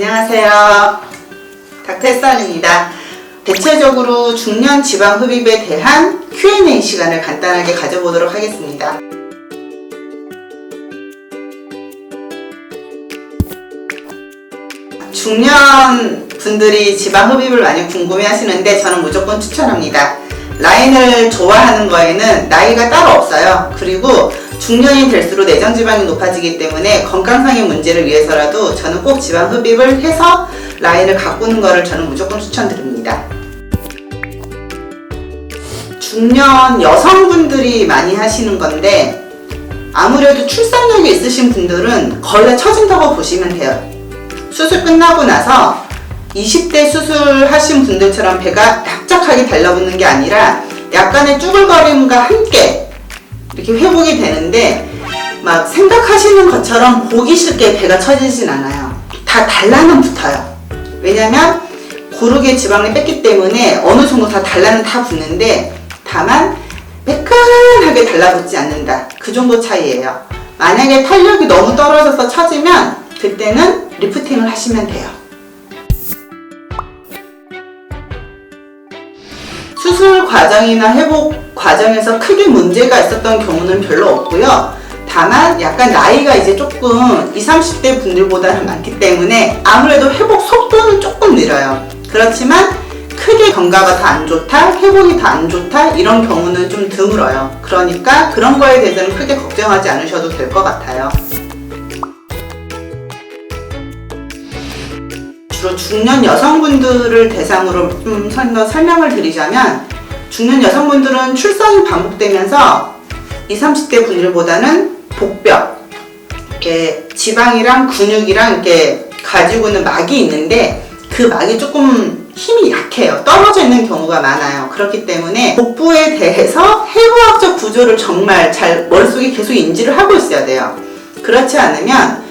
안녕하세요. 닥터햇살입니다. 대체적으로 중년 지방 흡입에 대한 Q&A 시간을 간단하게 가져보도록 하겠습니다. 중년 분들이 지방 흡입을 많이 궁금해 하시는데 저는 무조건 추천합니다. 라인을 좋아하는 거에는 나이가 따로 없어요. 그리고 중년이 될수록 내장 지방이 높아지기 때문에 건강상의 문제를 위해서라도 저는 꼭 지방 흡입을 해서 라인을 가꾸는 거를 저는 무조건 추천드립니다. 중년 여성분들이 많이 하시는 건데 아무래도 출산력이 있으신 분들은 거의 다 처진다고 보시면 돼요. 수술 끝나고 나서 20대 수술하신 분들처럼 배가 납작하게 달라붙는 게 아니라 약간의 쭈글거림과 함께 이렇게 회복이 되는데 막 생각하시는 것처럼 보기 쉽게 배가 처지진 않아요. 다 달라는 붙어요. 왜냐면 고르게 지방을 뺐기 때문에 어느 정도 다 달라는 다 붙는데 다만 매끈하게 달라붙지 않는다. 그 정도 차이예요. 만약에 탄력이 너무 떨어져서 처지면 그때는 리프팅을 하시면 돼요. 수술 과정이나 회복 과정에서 크게 문제가 있었던 경우는 별로 없고요. 다만 약간 나이가 이제 조금 20, 30대 분들보다는 많기 때문에 아무래도 회복 속도는 조금 느려요. 그렇지만 크게 경과가 다 안 좋다, 회복이 다 안 좋다 이런 경우는 좀 드물어요. 그러니까 그런 거에 대해서는 크게 걱정하지 않으셔도 될 것 같아요. 주로 중년 여성분들을 대상으로 좀 설명을 드리자면 중년 여성분들은 출산이 반복되면서 20, 30대 분들보다는 복벽, 이렇게 지방이랑 근육이랑 이렇게 가지고 있는 막이 있는데 그 막이 조금 힘이 약해요. 떨어져 있는 경우가 많아요. 그렇기 때문에 복부에 대해서 해부학적 구조를 정말 잘 머릿속에 계속 인지를 하고 있어야 돼요. 그렇지 않으면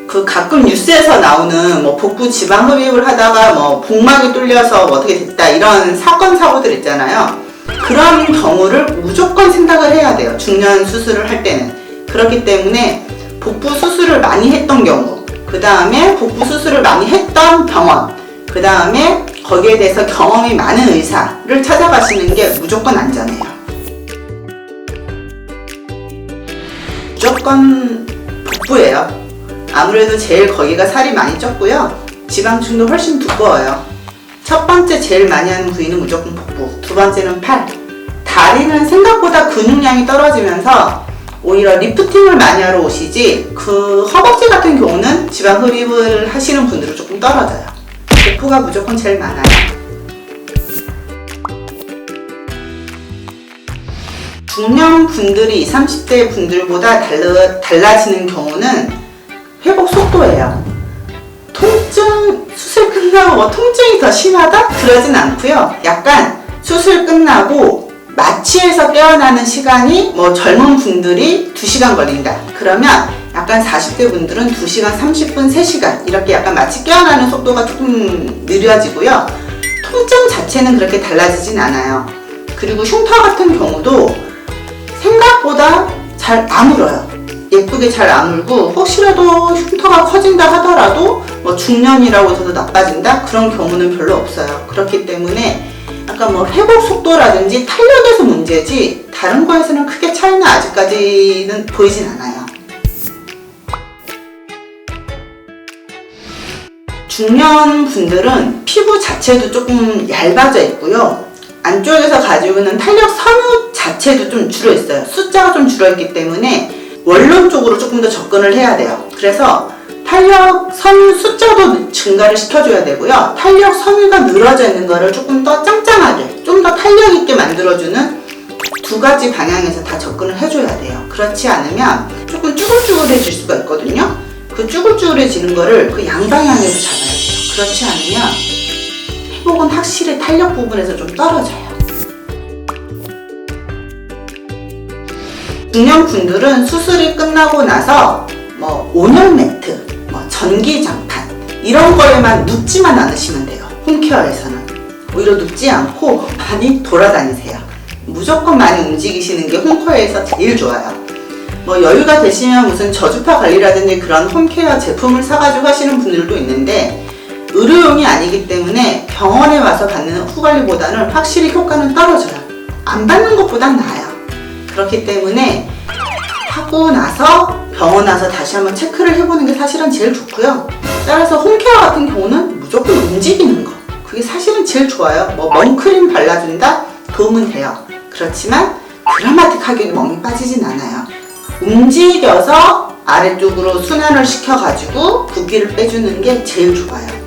그 가끔 뉴스에서 나오는 뭐 복부 지방 흡입을 하다가 뭐 복막이 뚫려서 뭐 어떻게 됐다 이런 사건 사고들 있잖아요. 그런 경우를 무조건 생각을 해야 돼요. 중년 수술을 할 때는. 그렇기 때문에 복부 수술을 많이 했던 경우, 그 다음에 복부 수술을 많이 했던 병원, 그 다음에 거기에 대해서 경험이 많은 의사를 찾아가시는 게 무조건 안전해요. 무조건 복부예요. 아무래도 제일 거기가 살이 많이 쪘고요. 지방층도 훨씬 두꺼워요. 첫 번째 제일 많이 하는 부위는 무조건 복부, 두 번째는 팔. 다리는 생각보다 근육량이 떨어지면서 오히려 리프팅을 많이 하러 오시지 그 허벅지 같은 경우는 지방 흡입을 하시는 분들은 조금 떨어져요. 복부가 무조건 제일 많아요. 중년 분들이 20, 30대 분들보다 달라지는 경우는 회복 속도예요. 통증, 수술 끝나고 뭐 통증이 더 심하다? 그러진 않고요. 약간 수술 끝나고 마취에서 깨어나는 시간이 뭐 젊은 분들이 2시간 걸린다. 그러면 약간 40대 분들은 2시간 30분, 3시간 이렇게 약간 마취 깨어나는 속도가 조금 느려지고요. 통증 자체는 그렇게 달라지진 않아요. 그리고 흉터 같은 경우도 생각보다 잘 아물어요. 예쁘게 잘 아물고 혹시라도 흉터가 커진다 하더라도 뭐 중년이라고 해서 나빠진다? 그런 경우는 별로 없어요. 그렇기 때문에 약간 뭐 회복 속도라든지 탄력에서 문제지 다른 거에서는 크게 차이는 아직까지는 보이진 않아요. 중년 분들은 피부 자체도 조금 얇아져 있고요. 안쪽에서 가지고 있는 탄력 섬유 자체도 좀 줄어 있어요. 숫자가 좀 줄어 있기 때문에 원론 쪽으로 조금 더 접근을 해야 돼요. 그래서 탄력 섬유 숫자도 증가를 시켜줘야 되고요. 탄력 섬유가 늘어져 있는 거를 조금 더 짱짱하게, 좀 더 탄력 있게 만들어주는 두 가지 방향에서 다 접근을 해줘야 돼요. 그렇지 않으면 조금 쭈글쭈글해질 수가 있거든요. 그 쭈글쭈글해지는 거를 그 양방향에서 잡아야 돼요. 그렇지 않으면 회복은 확실히 탄력 부분에서 좀 떨어져요. 중년 분들은 수술이 끝나고 나서 뭐 온열 매트, 뭐 전기장판 이런 거에만 눕지만 않으시면 돼요. 홈케어에서는 오히려 눕지 않고 많이 돌아다니세요. 무조건 많이 움직이시는 게 홈케어에서 제일 좋아요. 뭐 여유가 되시면 무슨 저주파 관리라든지 그런 홈케어 제품을 사가지고 하시는 분들도 있는데 의료용이 아니기 때문에 병원에 와서 받는 후관리보다는 확실히 효과는 떨어져요. 안 받는 것보단 나아요. 그렇기 때문에 하고 나서 병원 와서 다시 한번 체크를 해보는 게 사실은 제일 좋고요. 따라서 홈케어 같은 경우는 무조건 움직이는 거, 그게 사실은 제일 좋아요. 뭐 멍크림 발라준다? 도움은 돼요. 그렇지만 드라마틱하게 멍이 빠지진 않아요. 움직여서 아래쪽으로 순환을 시켜가지고 붓기를 빼주는 게 제일 좋아요.